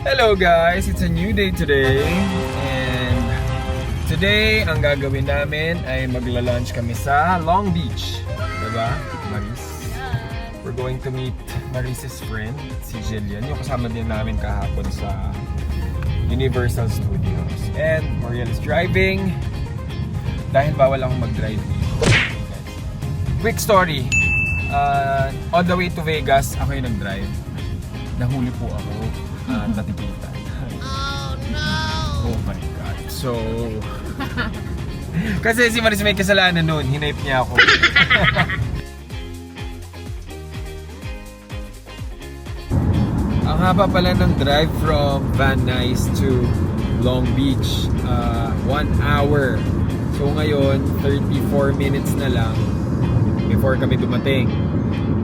Hello guys! It's a new day today. And today, ang gagawin namin ay magla-lunch kami sa Long Beach. Diba, Maris? We're going to meet Maris's friend, si Jillian. Yung kasama din namin kahapon sa Universal Studios. And Mariel is driving. Dahil bawal akong mag-drive dito. Quick story. On the way to Vegas, ako yung nag-drive. Nahuli po ako. Natikitan. Oh no! Oh my God. So... kasi si Maris may kasalanan noon. Hinape niya ako. Ang haba pala ng drive from Van Nuys to Long Beach. 1 hour. So ngayon, 34 minutes na lang before kami dumating.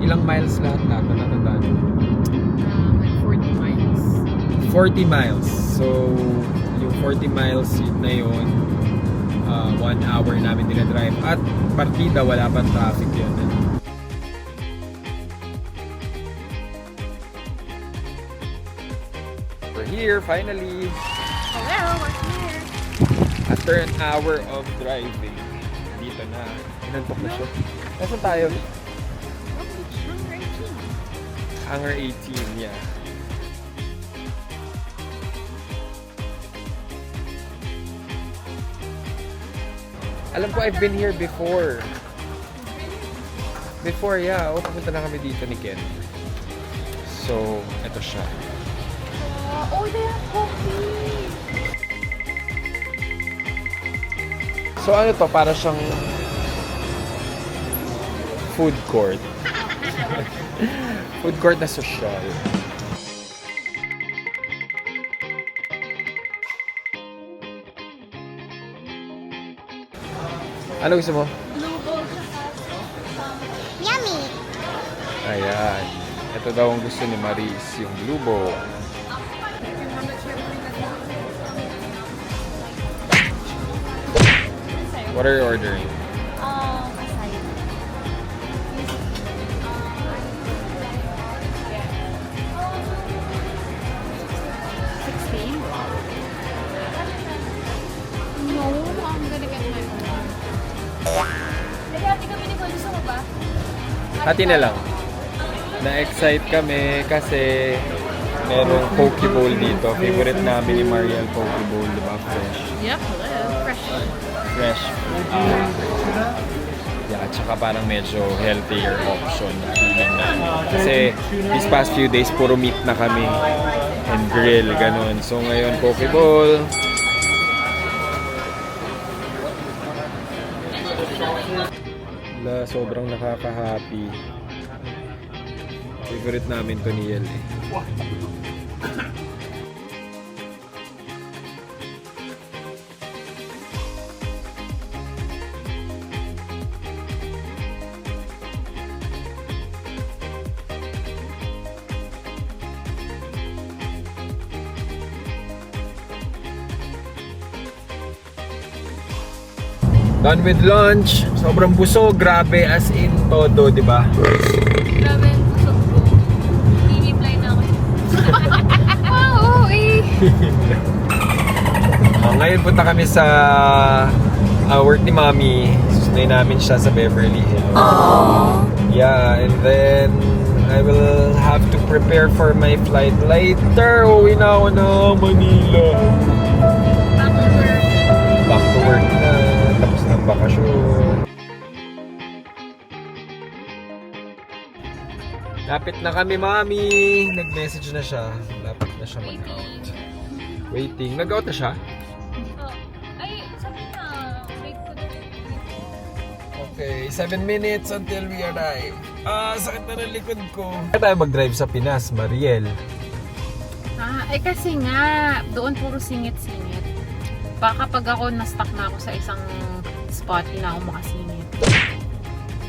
Ilang miles lahat natin natatandaan? Like 40 miles. 40 miles. So, yung 40 miles na yun, 1 hour namin dinadrive. At partida, wala pang traffic yun. We're here, finally! Hello, we're here. After an hour of driving, dito na. Inantok na siya. Nasaan tayo? Long Beach, Hangar Hangar 18. 18, yeah. Alam ko, I've been here before. Before, yeah. O, pupunta na kami dito ni Ken. So, eto siya. Oh, they have coffee! So, ano to? Para siyang food court. Food court na social. Ano gusto mo? Blue bowl Yummy! Ayan. Ito daw ang gusto ni Maris, yung blue bowl. What are you ordering? Aside. 16? No, I'm gonna get my own. Hati kami ni Cole, gusto mo ba? Hati na lang. Na-excite kami kasi merong poke bowl dito. Favorite namin ni Mariel, poke bowl, di ba? Fresh. Yep, fresh. Fresh. Yeah, at saka parang medyo healthier option na feeling namin. Kasi these past few days, puro meat na kami. And grill, ganun. So ngayon, poke bowl. Sobrang nakaka-happy. Favorite namin to ni Yel eh. Done with lunch. Sobrang busog. Grabe as in todo, di ba? Grabe yung busog ko. Niliply na ako. Oo, eh. Ngayon punta kami sa work ni Mommy. Susundin namin siya sa Beverly Hills. Aww. Yeah, and then I will have to prepare for my flight later. Uwi na ako na Manila. Back to work. Back to work na. Tapos ng bakasyon. Lapit na kami, Mommy. Nag-message na siya. Lapit na siya mag-out. Waiting. Nag-out na siya? Ay, sabi na. Wait ko din. Okay, 7 minutes until we arrive. Sakit na ng likod ko. Kaya tayo mag-drive sa Pinas, Mariel. Kasi nga, doon puro singit-singit. Baka pag ako na-stuck na ako sa isang spot, hindi na ako makasingit.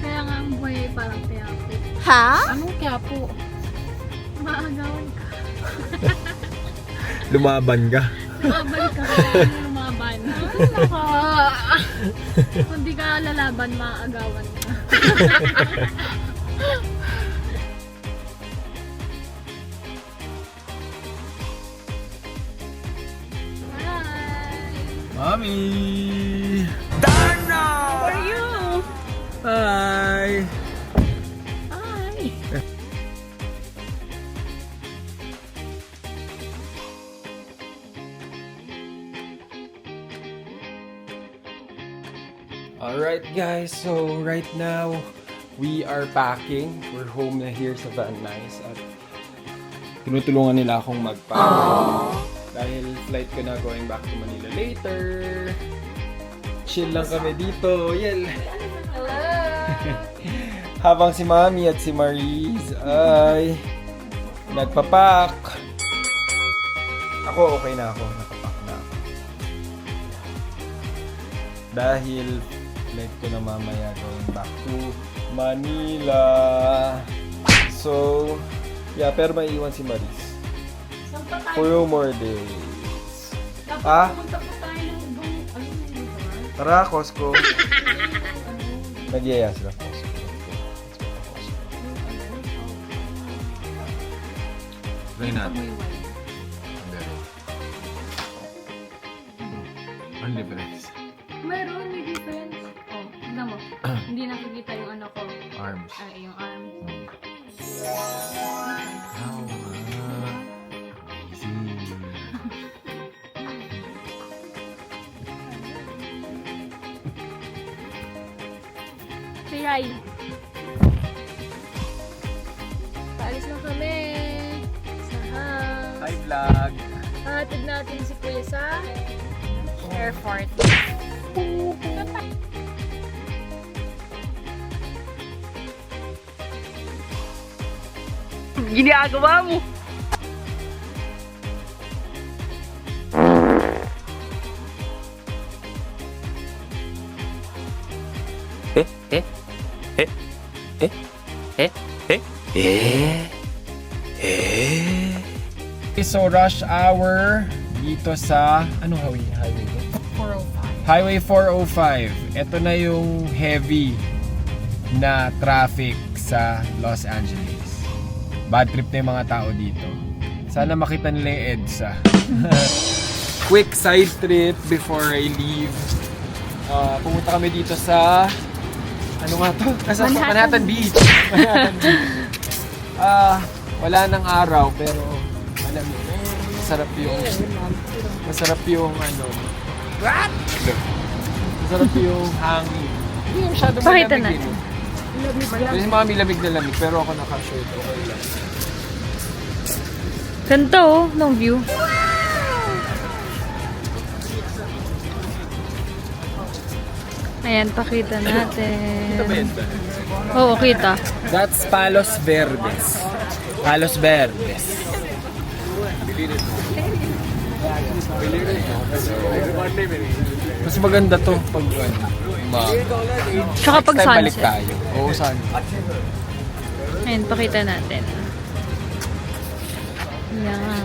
Kaya nga ang buhay parang Quiapo. Ha? Anong Quiapo? Maagawan ka. Lumaban ka. Lumaban ka. Lumaban. Naka. Kung di ka lalaban, maagawan ka. Mommy! How are you? Hi! Hi. Alright guys, so right now we are packing. We're home na here sa Van Nuys at tinutulungan nila akong mag-pack. Dahil flight ko na going back to Manila later. Chill lang kami dito. Yel! Hello. Habang si Mami at si Maris ay nagpapak. Ako okay na ako. Nakapak na ako. Dahil flight ko na mamaya going back to Manila. So, yeah, pero may iwan si Maris. Saan pa tayo? 4 more days. Dapat Ah? pumunta pa tayo ng ibang, ano yun ba? Tara, Costco. Nagyaya sila Costco. Try natin. Ang difference. Meron, may difference. Oh, tignan mo. Hindi nakikita yung ano ko. Arms. Ay, yung arm. How easy. Say hi. Paalis na kami. Sa house. Hi, vlog. Hatid natin si Kuya sa airport. Ginagawa mo. So, rush hour dito sa, anong highway to? 405. Highway 405. Ito na yung heavy na traffic sa Los Angeles. Bad trip na yung mga tao dito. Sana makita nila yung EDSA. Quick side trip before I leave. Pumunta kami dito sa, ano nga to? Nasa Manhattan Beach. Manhattan Beach. Wala nang araw pero malamig. Masarap yung ano. What? Masarap yung hangin. Hindi masyadong Pakita malamig. natin. Kasi mami lamig na lamig pero ako naka-shirt. Okay lang. Ganda oh, ng view. Ayan, pakita natin. Ito ba yun? Oo, kita. That's Palos Verdes. Palos Verdes. Mas maganda to pag Tsaka pag next time balik sunset. tayo. Oo, sunset. Ayan, pakita natin. Ayan.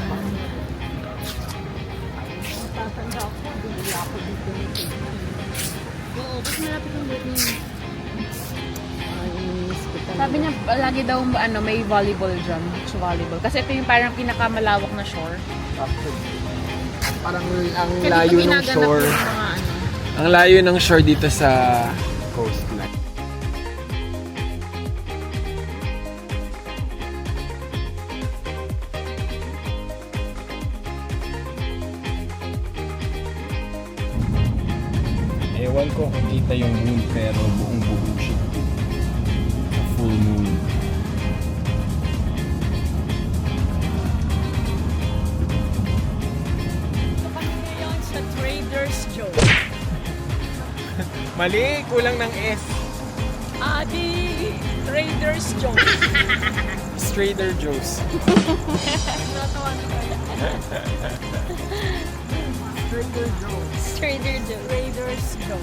Sabi niya, lagi daw ano, may volleyball dyan. Beach volleyball. Kasi ito yung parang pinakamalawak na shore. Parang ang Kaya layo dito ng ginaganap shore. yung mga ano. Ang layo ng shore dito sa coastline. Ewan ko kung kita yung moon pero buong-buo siya. Full moon. Ngayon sa Trader's Joe. Mali, kulang ng S. Adi, Trader's Joe. Trader Joe's. Trader Joe. Trader's Joe.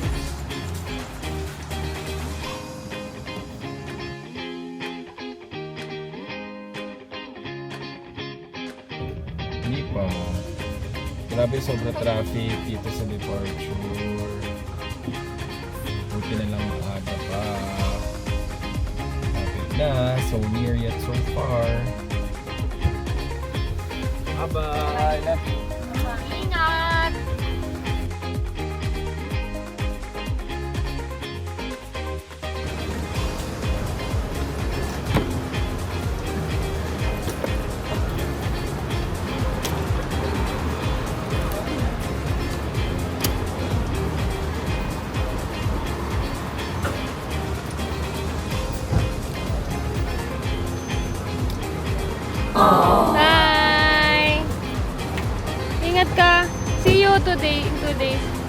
Hindi pa. Grabe sobra traffic dito sa departure. Buti na lang maaga pa. Traffic na. So near yet so far. Bye-bye. Love you. Ingat! today, in 2 days.